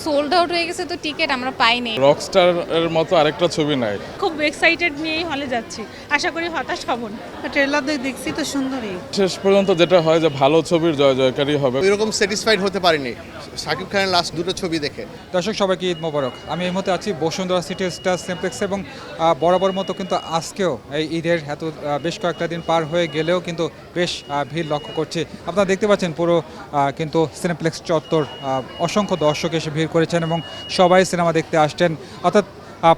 Sold out হয়ে গেছে, তো টিকিট আমরা পাইনি। রকস্টার এর মতো আরেকটা ছবি নাই। খুব এক্সাইটেড নিয়েই হলে যাচ্ছি, আশা করি হতাশ হব না। ট্রেলার দেখছি তো সুন্দরই। শেষ পর্যন্ত যেটা হয় যে ভালো ছবির জয় জয়কারী হবে। এরকম স্যাটিসফাইড হতে পারিনি শাকিব খানের লাস্ট দুটো ছবি দেখে। দর্শক সবাইকে ঈদ মোবারক। আমি এই মুহূর্তে আছি বসুন্ধরা সিটি স্টার সিমপ্লেক্সে এবং বরাবর মতো কিন্তু আজকেও এই ঈদের এত বেশ কয়েকটা দিন পার হয়ে গেলেও কিন্তু বেশ ভিড় লক্ষ্য করছি। আপনারা দেখতে পাচ্ছেন পুরো কিন্তু সিনেপ্লেক্স চত্বর অসংখ্য দর্শক এসে ভিড় করেছেন এবং সবাই সিনেমা দেখতে আসছেন, অর্থাৎ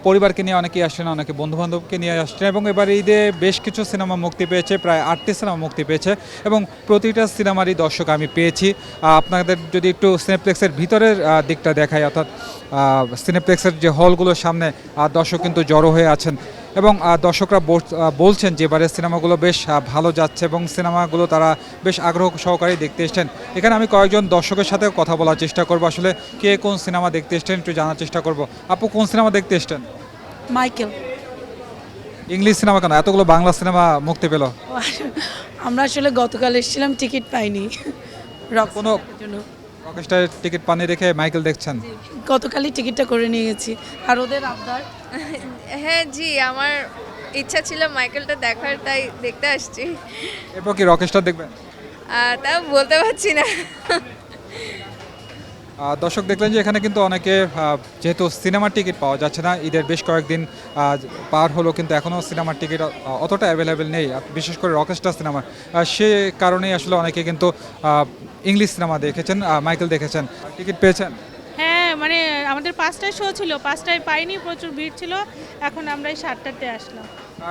পরিবারকে নিয়ে অনেকেই আসছেন, অনেকে বন্ধুবান্ধবকে নিয়ে আসছেন এবং এবার ঈদে বেশ কিছু সিনেমা মুক্তি পেয়েছে, প্রায় 8টি সিনেমা মুক্তি পেয়েছে এবং প্রতিটা সিনেমারই দর্শক আমি পেয়েছি। আপনাদের যদি একটু সিনেপ্লেক্সের ভিতরের দিকটা দেখাই, অর্থাৎ সিনেপ্লেক্সের যে হলগুলোর সামনে দর্শক কিন্তু জড়ো হয়ে আছেন এবং দর্শকরা বলছেন যে এবারের সিনেমাগুলো বেশ ভালো যাচ্ছে এবং সিনেমাগুলো তারা বেশ আগ্রহ সহকারে দেখতে এসছেন। এখানে আমি কয়েকজন দর্শকের সাথে কথা বলার চেষ্টা করব, আসলে কে কোন সিনেমা দেখতে এসছেন একটু জানার চেষ্টা করব। আপু, কোন সিনেমা দেখতে এসছেন? মাইকেল। ইংলিশ সিনেমা কেন, এতগুলো বাংলা সিনেমা মুক্তি পেল? আমরা আসলে গতকাল এসেছিলাম, টিকিট পাইনি কোনো জন্য। রকস্টারের টিকিট পানি রেখে মাইকেল দেখছেন? গতকালই টিকিটটা করে নিয়ে গেছি, আর ওদের আবদার। হ্যাঁ জি, আমার ইচ্ছা ছিল মাইকেলটা দেখার, তাই দেখতে আসছি। এরপর কি রকস্টার দেখবেন? তা বলতে পারছি না। দর্শক দেখলেন যে এখানে কিন্তু অনেকে যেহেতু সিনেমার টিকিট পাওয়া যাচ্ছে না, ঈদের বেশ কয়েকদিন পার হলো কিন্তু এখনও সিনেমার টিকিট অতটা অ্যাভেলেবেল নেই, বিশেষ করে রকস্টার সিনেমার। সে কারণেই আসলে অনেকে কিন্তু ইংলিশ সিনেমা দেখেছেন, মাইকেল দেখেছেন। টিকিট পেয়েছেন? হ্যাঁ, মানে আমাদের 5টায় শো ছিল, 5টায় পাইনি, প্রচুর ভিড় ছিল। এখন আমরা এই 7টাতে আসলাম।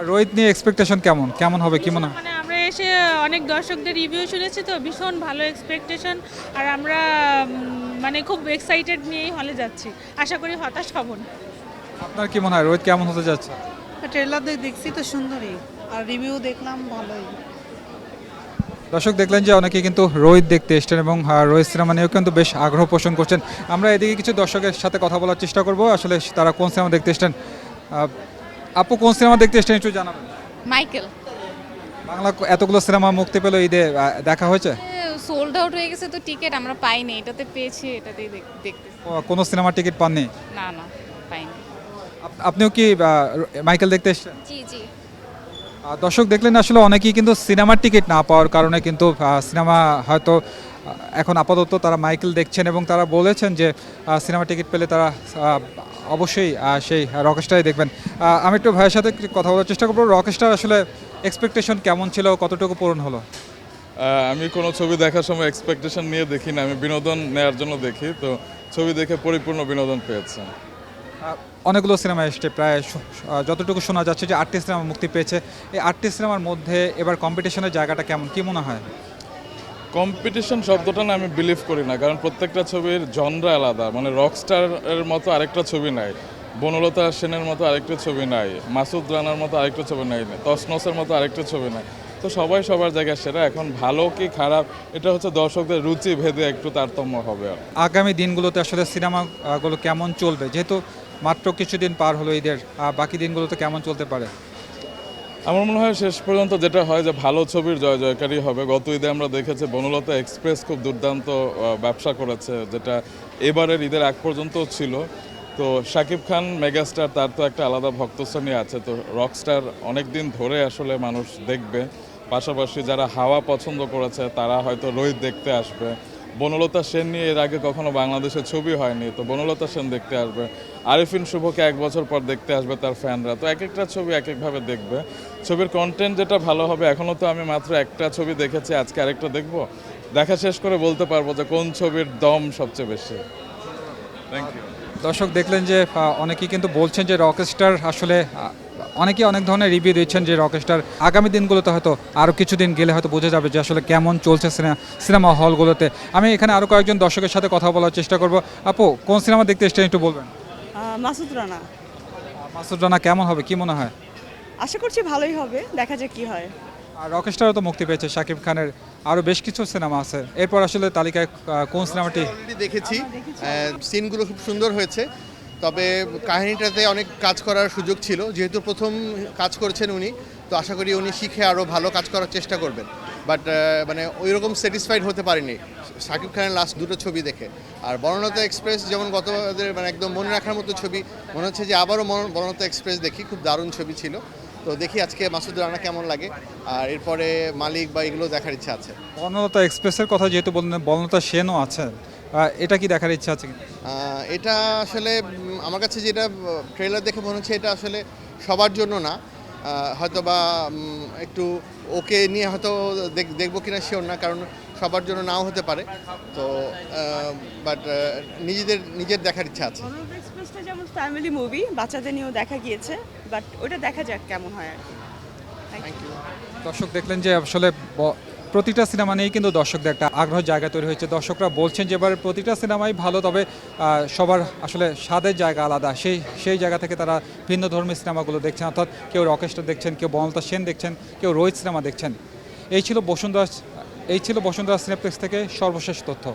রোহিত নিয়ে এক্সপেকটেশন কেমন হবে, কি মনে হয়? মানে আমরা এসে অনেক দর্শকদের রিভিউ শুনেছি, তো ভীষণ ভালো এক্সপেকটেশন, আর আমরা মানে খুব এক্সাইটেড নিয়েই হলে যাচ্ছি, আশা করি হতাশ হব না। আপনার কি মনে হয় রোহিত কেমন হতে যাচ্ছে? ট্রেলার দেখছি তো সুন্দরই, আর রিভিউ দেখলাম ভালোই। দর্শক দেখলেন যে অনেকে কিন্তু রোহিত দেখতে এসছেন এবং রোহিত সিনেমা নিয়েও কিন্তু বেশ আগ্রহ পোষণ করছেন। আমরা এদিকে কিছু দর্শকের সাথে কথা বলার চেষ্টা করব, আসলে তারা কোন সিনেমা দেখতে এসছেন। আপু, কোন সিনেমা দেখতে এসছেন একটু জানাবেন? মাইকেল। বাংলা এতগুলো সিনেমা মুক্তি পেল ঈদে, দেখা হয়েছে? সোল্ড আউট হয়ে গেছে, তো টিকিট আমরা পাইনি, এটাতে পেয়েছি, এটাতেই দেখতে। কোনো সিনেমার টিকিট পাননি? না পাইনি। আপনিও কি মাইকেল দেখতে এসছেন? জি জি। দর্শক দেখলেন আসলে অনেকেই কিন্তু সিনেমার টিকিট না পাওয়ার কারণে কিন্তু সিনেমা হয়তো এখন আপাতত তারা মাইকেল দেখছেন এবং তারা বলেছেন যে সিনেমা টিকিট পেলে তারা অবশ্যই সেই রকস্টারই দেখবেন। আমি একটু ভাইয়ের সাথে কথা বলার চেষ্টা করবো। রকস্টার আসলে এক্সপেকটেশন কেমন ছিল, কতটুকু পূরণ হলো? আমি কোনো ছবি দেখার সময় এক্সপেকটেশন নিয়ে দেখি না, আমি বিনোদন নেওয়ার জন্য দেখি, তো ছবি দেখে পরিপূর্ণ বিনোদন পেয়েছে। অনেকগুলো সিনেমা এসছে, প্রায় যতটুকু শোনা যাচ্ছে যে 8টি সিনেমা মুক্তি পেয়েছে। এই 8টি সিনেমার মধ্যে এবার কম্পিটিশনের জায়গাটা কেমন, কি মনে হয়? কম্পিটিশন শব্দটা না আমি বিলিভ করি না, কারণ প্রত্যেকটা ছবির জনরা আলাদা। মানে রকস্টার এর মতো আরেকটা ছবি নাই, বনলতা সেনের মতো আরেকটা ছবি নাই, মাসুদ রানার মতো আরেকটা ছবি নাই, তসনসের মতো আরেকটা ছবি নাই। তো সবাই সবার জায়গায় সেরা। এখন ভালো কি খারাপ এটা হচ্ছে দর্শকদের রুচি ভেদে একটু তারতম্য হবে। আগামী দিনগুলোতে আসলে সিনেমাগুলো কেমন চলবে, যেহেতু মাত্র কিছুদিন পার হলো ঈদের, বাকি দিনগুলোতে কেমন চলতে পারে? আমার মনে হয় শেষ পর্যন্ত যেটা হয় যে ভালো ছবির জয় জয়কারী হবে। গত ঈদে আমরা দেখেছি বনলতা এক্সপ্রেস খুব দুর্দান্ত ব্যবসা করেছে, যেটা এবারের ঈদের আগ পর্যন্ত ছিল। তো শাকিব খান মেগাস্টার, তার তো একটা আলাদা ভক্তশ্রেণী আছে, তো রকস্টার অনেক দিন ধরে আসলে মানুষ দেখবে। পাশাপাশি যারা হাওয়া পছন্দ করেছে তারা হয়তো রোহিত দেখতে আসবে। বনলতা সেন নিয়ে এর আগে কখনো বাংলাদেশে ছবি হয়নি, তো বনলতা সেন দেখতে আসবে। আরিফিন শুভকে 1 বছর পর দেখতে আসবে তার ফ্যানরা। তো এক একটা ছবি এক একভাবে দেখবে। ছবির কন্টেন্ট যেটা ভালো হবে, এখনও তো আমি মাত্র একটা ছবি দেখেছি, আজকে আরেকটা দেখবো, দেখা শেষ করে বলতে পারবো যে কোন ছবির দম সবচেয়ে বেশি। Thank you. দর্শক দেখলেন যে অনেকেই কিন্তু বলছেন যে রকস্টার আসলে অনেকেই অনেক ধরনের রিভিউ দিচ্ছেন যে রকস্টার আগামী দিনগুলোতে হয়তো আরও কিছুদিন গেলে হয়তো বোঝা যাবে যে আসলে কেমন চলছে সিনেমা হলগুলোতে। আমি এখানে আরও কয়েকজন দর্শকের সাথে কথা বলার চেষ্টা করব। আপু, কোন সিনেমা দেখতে এসছেন একটু বলবেন? মাসুদ রানা। মাসুদ রানা কেমন হবে, কি মনে হয়? আশা করছি ভালোই হবে, দেখা যাক কি হয়। আর রকস্টারও তো মুক্তি পেয়েছে, শাকিব খানের আরও বেশ কিছু সিনেমা আছে। এরপর আসলে তালিকায় কোন সিনেমাটি? অলরেডি দেখেছি, সিনগুলো খুব সুন্দর হয়েছে, তবে কাহিনীটাতে অনেক কাজ করার সুযোগ ছিল। যেহেতু প্রথম কাজ করেছেন উনি, তো আশা করি উনি শিখে আরও ভালো কাজ করার চেষ্টা করবেন। বাট মানে ওই রকম স্যাটিসফাইড হতে পারিনি শাকিব খানের লাস্ট দুটো ছবি দেখে। আর বনলতা এক্সপ্রেস যেমন গতদের মানে একদম মনে রাখার মতো ছবি, মনে হচ্ছে যে আবারও বনলতা এক্সপ্রেস দেখি, খুব দারুণ ছবি ছিল। তো দেখি আজকে মাসুদ রানা কেমন লাগে, আর এরপরে মালিক বা এগুলো দেখার ইচ্ছা আছে। বনলতা এক্সপ্রেসের কথা যেহেতু বললেন, বনলতা সেনও আছেন, এটা কি দেখার ইচ্ছা আছে কিনা? এটা আসলে আমার কাছে যেটা ট্রেলার দেখে মনে হচ্ছে এটা আসলে সবার জন্য না, হয়তো বা একটু ওকে নিয়ে হয়তো দেখবো কিনা শিওর না, কারণ সবার জন্য নাও হতে পারে। তো বাট নিজের দেখার ইচ্ছা আছে। বনলতা এক্সপ্রেসটা যেমন ফ্যামিলি মুভি, বাচ্চাদের নিয়েও দেখা গিয়েছে, বাট ওটা দেখা যাক কেমন হয় আর কি। Thank you. দর্শক দেখলেন যে আসলে প্রতিটা সিনেমা নিয়েই কিন্তু দর্শকদের একটা আগ্রহ জায়গা তৈরি হয়েছে। দর্শকরা বলছেন যে এবার প্রতিটা সিনেমাই ভালো, তবে সবার আসলে স্বাদের জায়গা আলাদা। সেই জায়গা থেকে তারা ভিন্ন ধর্মী সিনেমাগুলো দেখছেন, অর্থাৎ কেউ রকেস্টার দেখছেন, কেউ বনলতা সেন দেখছেন, কেউ রোহিত সিনেমা দেখছেন। এই ছিল বসুন্ধরা সিনেপ্লেক্স থেকে সর্বশেষ তথ্য।